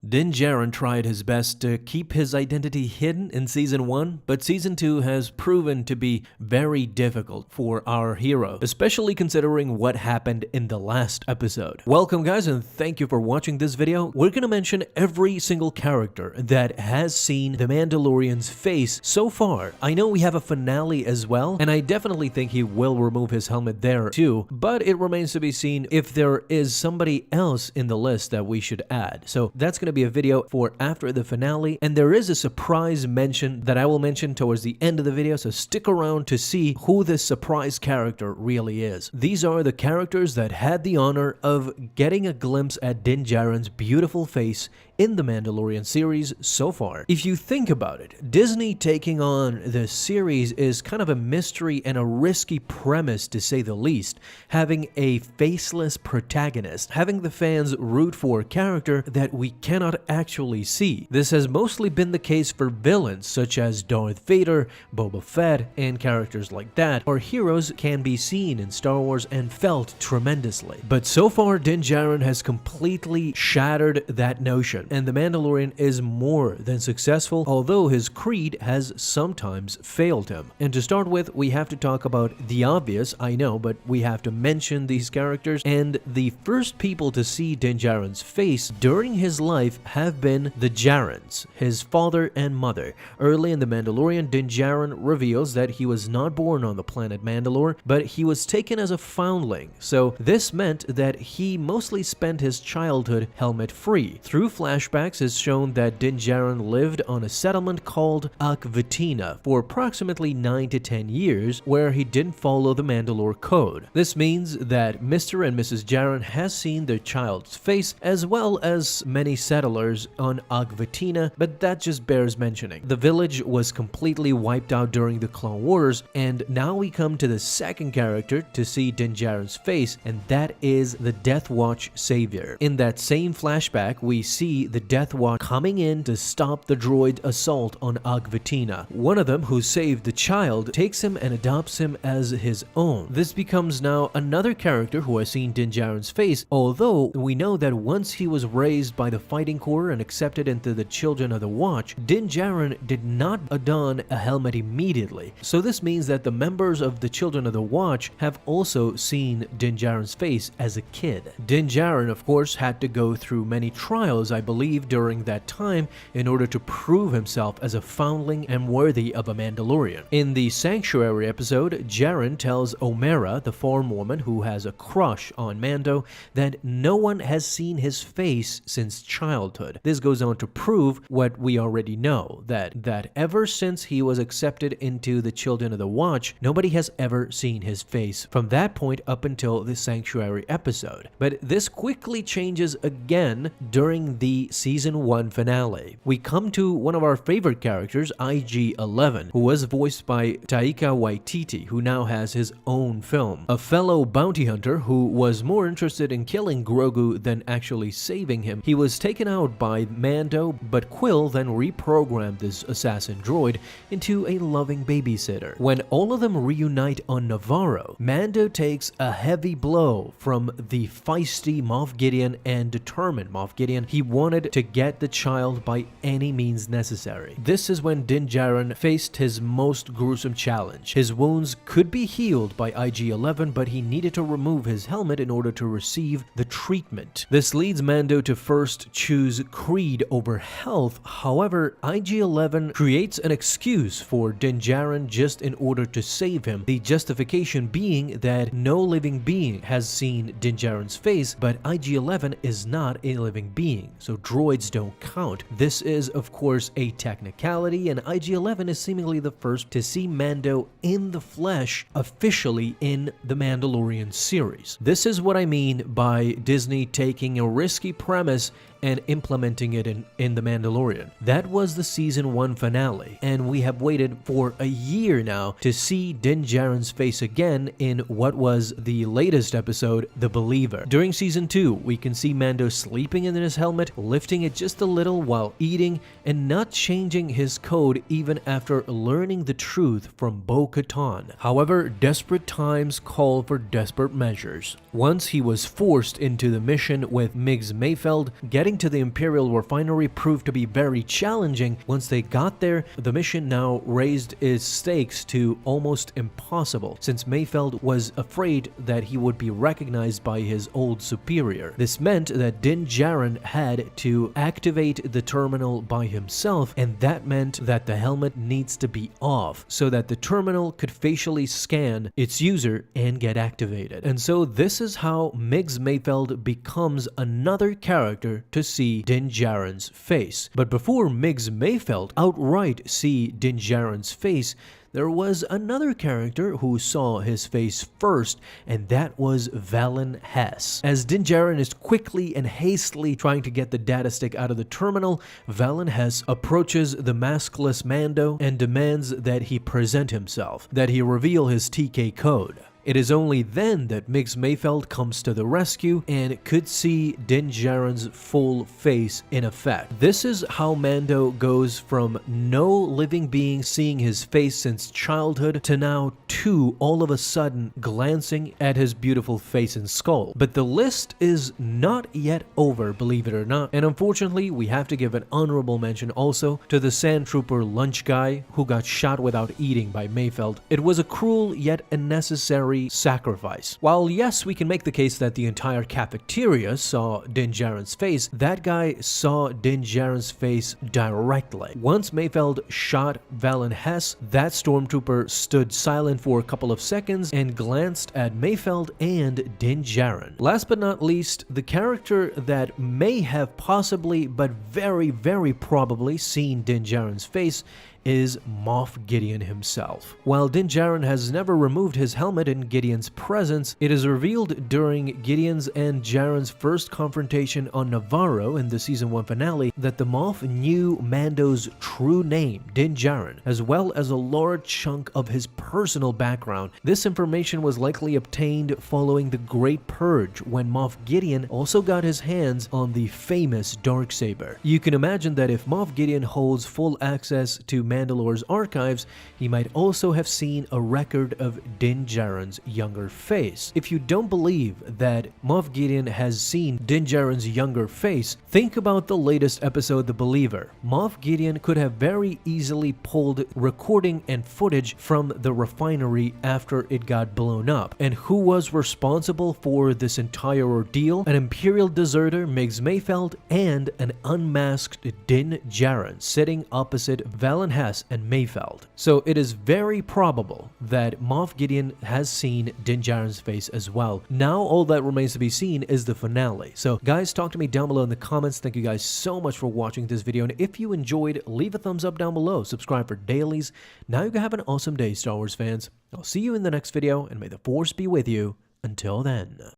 Din Djarin tried his best to keep his identity hidden in Season 1, but Season 2 has proven to be very difficult for our hero, especially considering what happened in the last episode. Welcome guys, and thank you for watching this video. We're gonna mention every single character that has seen the Mandalorian's face so far. I know we have a finale as well, and I definitely think he will remove his helmet there too, but it remains to be seen if there is somebody else in the list that we should add. So that's gonna be a video for after the finale, and there is a surprise mention that I will mention towards the end of the video, so stick around to see who this surprise character really is. These are the characters that had the honor of getting a glimpse at Din Djarin's beautiful face in the Mandalorian series so far. If you think about it, Disney taking on the series is kind of a mystery and a risky premise to say the least, having a faceless protagonist, having the fans root for a character that we cannot actually see. This has mostly been the case for villains such as Darth Vader, Boba Fett, and characters like that. Our heroes can be seen in Star Wars and felt tremendously. But so far, Din Djarin has completely shattered that notion, and the Mandalorian is more than successful, although his creed has sometimes failed him. And to start with, we have to talk about the obvious, I know, but we have to mention these characters, and the first people to see Din Djarin's face during his life have been the Gerunds, his father and mother. Early in The Mandalorian, Din Djarin reveals that he was not born on the planet Mandalore, but he was taken as a foundling, so this meant that he mostly spent his childhood helmet-free. Through flashbacks, it's shown that Din Djarin lived on a settlement called Akvatina for approximately 9 to 10 years, where he didn't follow the Mandalore code. This means that Mr. and Mrs. Djarin has seen their child's face, as well as many settlers on Akvatina, but that just bears mentioning. The village was completely wiped out during the Clone Wars, and now we come to the second character to see Din Djarin's face, and that is the Death Watch savior. In that same flashback, we see the Death Watch coming in to stop the droid assault on Akvatina. One of them, who saved the child, takes him and adopts him as his own. This becomes now another character who has seen Din Djarin's face, although we know that once he was raised by the Fighting Corps and accepted into the Children of the Watch, Din Djarin did not don a helmet immediately. So this means that the members of the Children of the Watch have also seen Din Djarin's face as a kid. Din Djarin, of course, had to go through many trials, I believe, during that time in order to prove himself as a foundling and worthy of a Mandalorian. In the Sanctuary episode, Djarin tells Omera, the farm woman who has a crush on Mando, that no one has seen his face since childhood. This goes on to prove what we already know, that ever since he was accepted into the Children of the Watch, nobody has ever seen his face from that point up until the Sanctuary episode. But this quickly changes again during the Season 1 finale. We come to one of our favorite characters, IG-11, who was voiced by Taika Waititi, who now has his own film. A fellow bounty hunter who was more interested in killing Grogu than actually saving him. He was taken out by Mando, but Quill then reprogrammed this assassin droid into a loving babysitter. When all of them reunite on Navarro, Mando takes a heavy blow from the feisty Moff Gideon and determined Moff Gideon. He wanted to get the child by any means necessary. This is when Din Djarin faced his most gruesome challenge. His wounds could be healed by IG-11, but he needed to remove his helmet in order to receive the treatment. This leads Mando to first choose creed over health. However, IG-11 creates an excuse for Din Djarin just in order to save him, the justification being that no living being has seen Din Djarin's face, but IG-11 is not a living being, so droids don't count. This is, of course, a technicality, and IG-11 is seemingly the first to see Mando in the flesh officially in the Mandalorian series. This is what I mean by Disney taking a risky premise and implementing it in The Mandalorian. That was the Season 1 finale, and we have waited for a year now to see Din Djarin's face again in what was the latest episode, The Believer. During Season 2, we can see Mando sleeping in his helmet, lifting it just a little while eating, and not changing his code even after learning the truth from Bo-Katan. However, desperate times call for desperate measures. Once he was forced into the mission with Migs Mayfeld, getting getting to the Imperial refinery proved to be very challenging. Once they got there, the mission now raised its stakes to almost impossible, since Mayfeld was afraid that he would be recognized by his old superior. This meant that Din Djarin had to activate the terminal by himself, and that meant that the helmet needs to be off so that the terminal could facially scan its user and get activated. And so this is how Migs Mayfeld becomes another character to see Din Djarin's face. But before Migs Mayfeld outright see Din Djarin's face, there was another character who saw his face first, and that was Valen Hesse. As Din Djarin is quickly and hastily trying to get the data stick out of the terminal, Valen Hesse approaches the maskless Mando and demands that he present himself, that he reveal his TK code. It is only then that Migs Mayfeld comes to the rescue and could see Din Djarin's full face in effect. This is how Mando goes from no living being seeing his face since childhood to now two all of a sudden glancing at his beautiful face and skull. But the list is not yet over, believe it or not, and unfortunately we have to give an honorable mention also to the Sand Trooper lunch guy who got shot without eating by Mayfeld. It was a cruel yet a necessary sacrifice. While yes, we can make the case that the entire cafeteria saw Din Djarin's face, that guy saw Din Djarin's face directly. Once Mayfeld shot Valen Hesse, that stormtrooper stood silent for a couple of seconds and glanced at Mayfeld and Din Djarin. Last but not least, the character that may have possibly but very probably seen Din Djarin's face is Moff Gideon himself. While Din Djarin has never removed his helmet in Gideon's presence, it is revealed during Gideon's and Djarin's first confrontation on Navarro in the Season 1 finale that the Moff knew Mando's true name, Din Djarin, as well as a large chunk of his personal background. This information was likely obtained following the Great Purge, when Moff Gideon also got his hands on the famous Darksaber. You can imagine that if Moff Gideon holds full access to Mandalore's archives, he might also have seen a record of Din Djarin's younger face. If you don't believe that Moff Gideon has seen Din Djarin's younger face, think about the latest episode, The Believer. Moff Gideon could have very easily pulled recording and footage from the refinery after it got blown up. And who was responsible for this entire ordeal? An Imperial deserter, Migs Mayfeld, and an unmasked Din Djarin sitting opposite Valen Hesse and Mayfeld. So it is very probable that Moff Gideon has seen Din Djarin's face as well. Now all that remains to be seen is the finale. So guys, talk to me down below in the comments. Thank you guys so much for watching this video, and if you enjoyed, leave a thumbs up down below, subscribe for dailies. Now you can have an awesome day, Star Wars fans. I'll see you in the next video, and may the Force be with you until then.